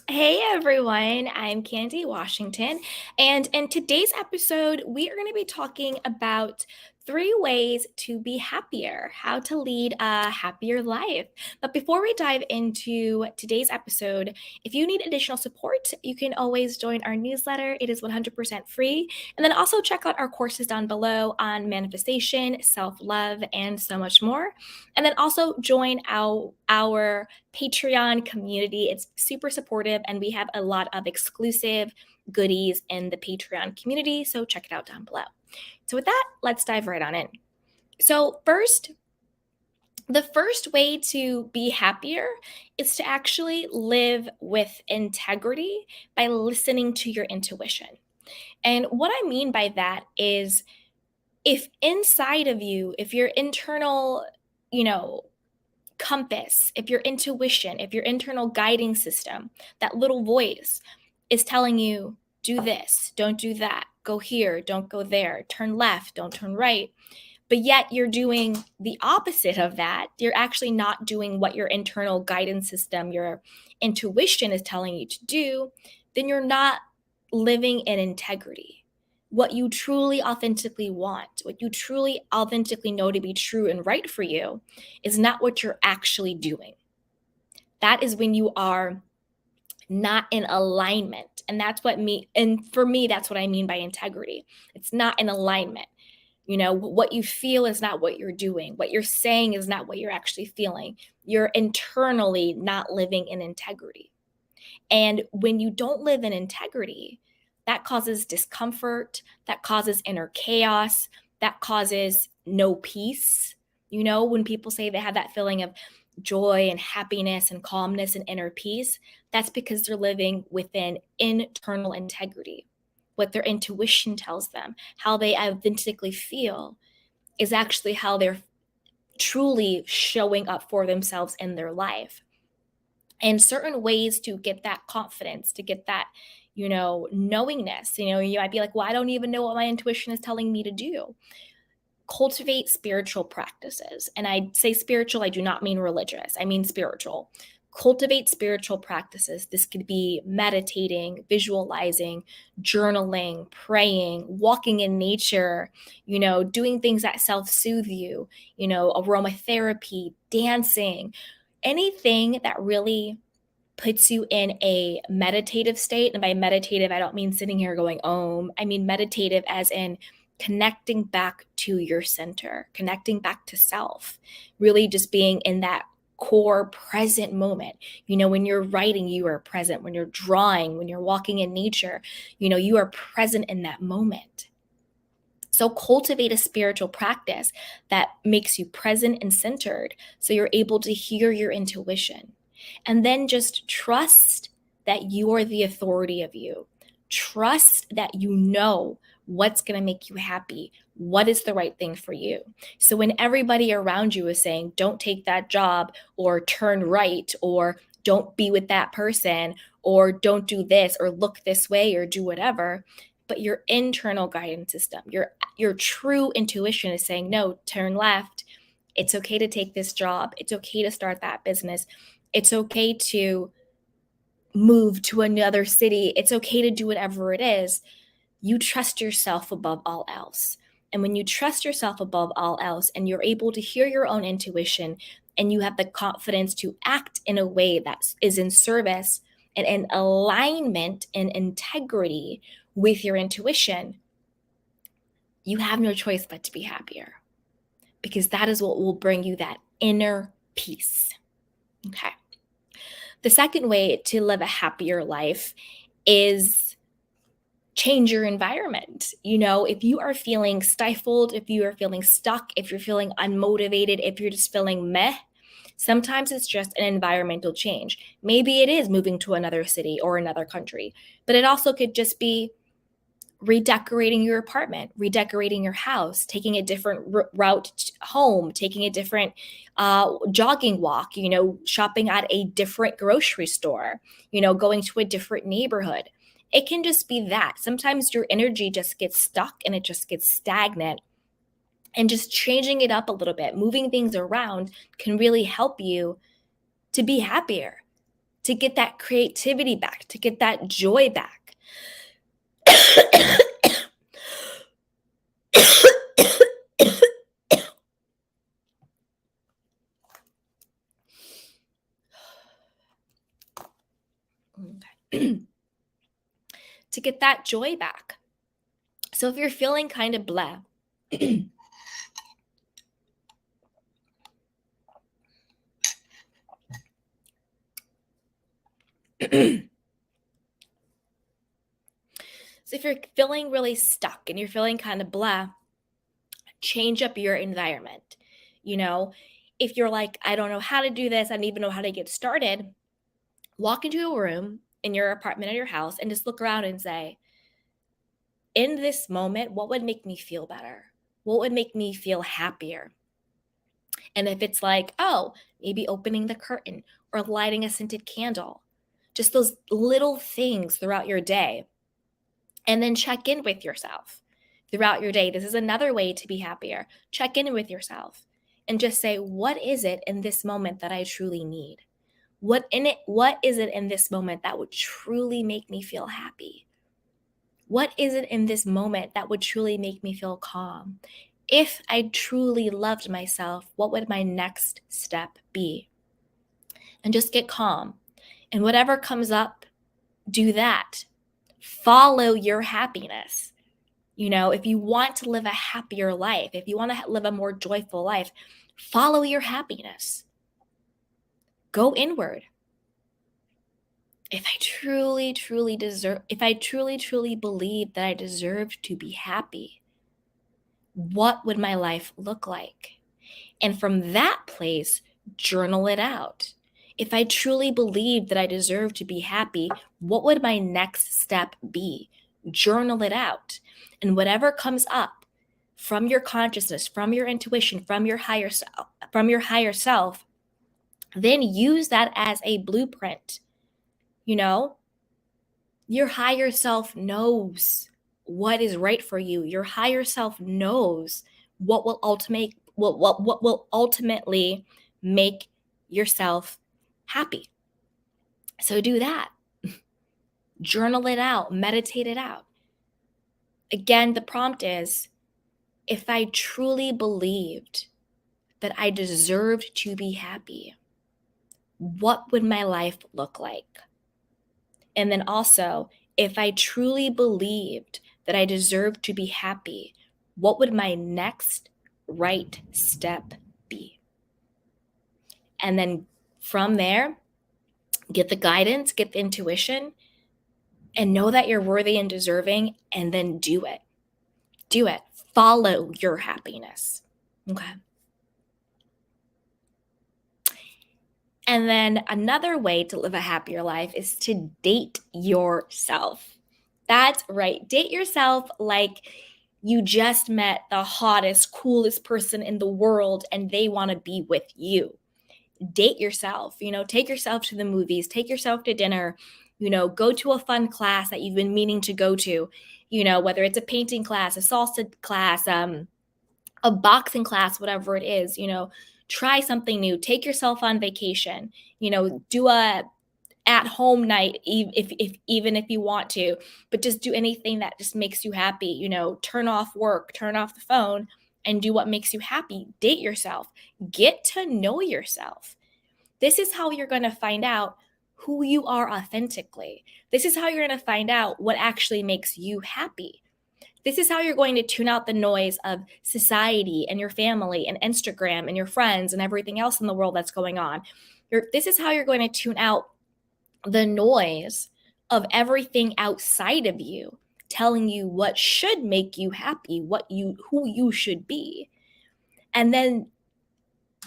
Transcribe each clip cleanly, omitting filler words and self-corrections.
Hey everyone, I'm Candy Washington, and in today's episode, we are going to be talking about 3 ways to be happier, how to lead a happier life. But before we dive into today's episode, if you need additional support, you can always join our newsletter. It is 100% free. And then also check out our courses down below on manifestation, self love, and so much more. And then also join our Patreon community. It's super supportive, and we have a lot of exclusive goodies in the Patreon community. So check it out down below. So, with that, let's dive right on in. So, the first way to be happier is to actually live with integrity by listening to your intuition. And what I mean by that is if inside of you, if your internal, you know, compass, if your intuition, if your internal guiding system, that little voice is telling you, do this, don't do that, go here, don't go there, turn left, don't turn right, but yet you're doing the opposite of that, you're actually not doing what your internal guidance system, your intuition is telling you to do, then you're not living in integrity. What you truly authentically want, what you truly authentically know to be true and right for you, is not what you're actually doing. That is when you are not in alignment. And for me, that's what I mean by integrity. It's not in alignment. What you feel is not what you're doing. What you're saying is not what you're actually feeling. You're internally not living in integrity. And when you don't live in integrity, that causes discomfort, that causes inner chaos, that causes no peace. When people say they have that feeling of joy and happiness and calmness and inner peace, that's because they're living within internal integrity. What their intuition tells them, how they authentically feel, is actually how they're truly showing up for themselves in their life. And certain ways to get that confidence, to get that, knowingness. You might be like, well, I don't even know what my intuition is telling me to do. Cultivate spiritual practices. And I say spiritual, I do not mean religious, I mean spiritual. Cultivate spiritual practices. This could be meditating, visualizing, journaling, praying, walking in nature, doing things that self soothe you, aromatherapy, dancing, anything that really puts you in a meditative state. And by meditative, I don't mean sitting here going, I mean meditative as in connecting back to your center, connecting back to self, really just being in that core present moment. When you're writing, you are present. When you're drawing, when you're walking in nature, you are present in that moment. So cultivate a spiritual practice that makes you present and centered so you're able to hear your intuition. And then just trust that you are the authority of you. Trust that you know what's going to make you happy, what is the right thing for you. So when everybody around you is saying, don't take that job, or turn right, or don't be with that person, or don't do this, or look this way, or do whatever, but your internal guidance system, your true intuition is saying, no, turn left. It's okay to take this job. It's okay to start that business. It's okay to move to another city. It's okay to do whatever it is. You trust yourself above all else. And when you trust yourself above all else and you're able to hear your own intuition and you have the confidence to act in a way that is in service and in alignment and integrity with your intuition, you have no choice but to be happier, because that is what will bring you that inner peace. Okay. The second way to live a happier life is change your environment. If you are feeling stifled, if you are feeling stuck, if you're feeling unmotivated, if you're just feeling meh, sometimes it's just an environmental change. Maybe it is moving to another city or another country, but it also could just be redecorating your apartment, redecorating your house, taking a different route home, taking a different jogging walk, shopping at a different grocery store, going to a different neighborhood. It can just be that. Sometimes your energy just gets stuck and it just gets stagnant. And just changing it up a little bit, moving things around can really help you to be happier, to get that creativity back, to get that joy back. Okay. To get that joy back. So if you're feeling kind of blah, so if you're feeling really stuck and you're feeling kind of blah, change up your environment. You know, if you're like, I don't know how to do this, I don't even know how to get started, walk into a room in your apartment or your house and just look around and say, in this moment, what would make me feel better? What would make me feel happier? And if it's like, oh, maybe opening the curtain or lighting a scented candle, just those little things throughout your day. And then check in with yourself throughout your day. This is another way to be happier. Check in with yourself and just say, what is it in this moment that I truly need? What is it in this moment that would truly make me feel happy? What is it in this moment that would truly make me feel calm? If I truly loved myself, what would my next step be? And just get calm. And whatever comes up, do that. Follow your happiness. You know, if you want to live a happier life, if you want to live a more joyful life, follow your happiness. Go inward. If I truly, truly believe that I deserve to be happy, what would my life look like? And from that place, journal it out. If I truly believe that I deserve to be happy, what would my next step be? Journal it out. And whatever comes up from your consciousness, from your intuition, from your higher self, then use that as a blueprint. You know, your higher self knows what is right for you. Your higher self knows what will ultimately make yourself happy. So do that. Journal it out, meditate it out. Again, the prompt is, if I truly believed that I deserved to be happy, what would my life look like? And then also, if I truly believed that I deserved to be happy, what would my next right step be? And then from there, get the guidance, get the intuition, and know that you're worthy and deserving, and then do it. Do it. Follow your happiness. Okay. And then another way to live a happier life is to date yourself. That's right. Date yourself like you just met the hottest, coolest person in the world and they want to be with you. Date yourself, take yourself to the movies, take yourself to dinner, go to a fun class that you've been meaning to go to, whether it's a painting class, a salsa class, a boxing class, whatever it is, try something new, take yourself on vacation, do a at home night, even if you want to, but just do anything that just makes you happy, turn off work, turn off the phone and do what makes you happy. Date yourself, get to know yourself. This is how you're going to find out who you are authentically. This is how you're going to find out what actually makes you happy. This is how you're going to tune out the noise of society and your family and Instagram and your friends and everything else in the world that's going on. This is how you're going to tune out the noise of everything outside of you telling you what should make you happy, who you should be. And then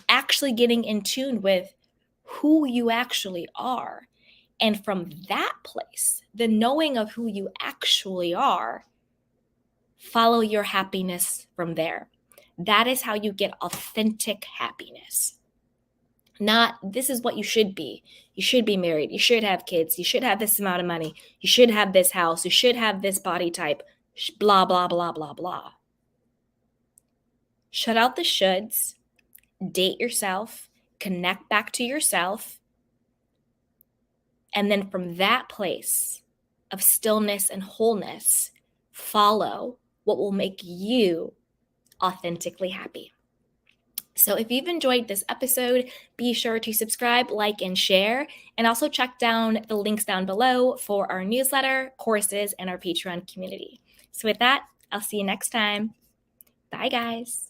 actually getting in tune with who you actually are. And from that place, the knowing of who you actually are, follow your happiness from there. That is how you get authentic happiness. Not, this is what you should be. You should be married. You should have kids. You should have this amount of money. You should have this house. You should have this body type. Blah, blah, blah, blah, blah. Shut out the shoulds. Date yourself. Connect back to yourself. And then from that place of stillness and wholeness, follow what will make you authentically happy. So if you've enjoyed this episode, be sure to subscribe, like, and share. And also check down the links down below for our newsletter, courses, and our Patreon community. So with that, I'll see you next time. Bye, guys.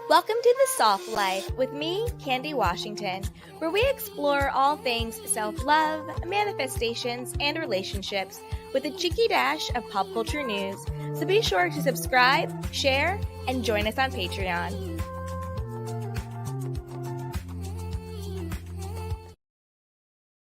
Welcome to The Soft Life with me, Candy Washington, where we explore all things self-love, manifestations, and relationships with a cheeky dash of pop culture news. So be sure to subscribe, share, and join us on Patreon.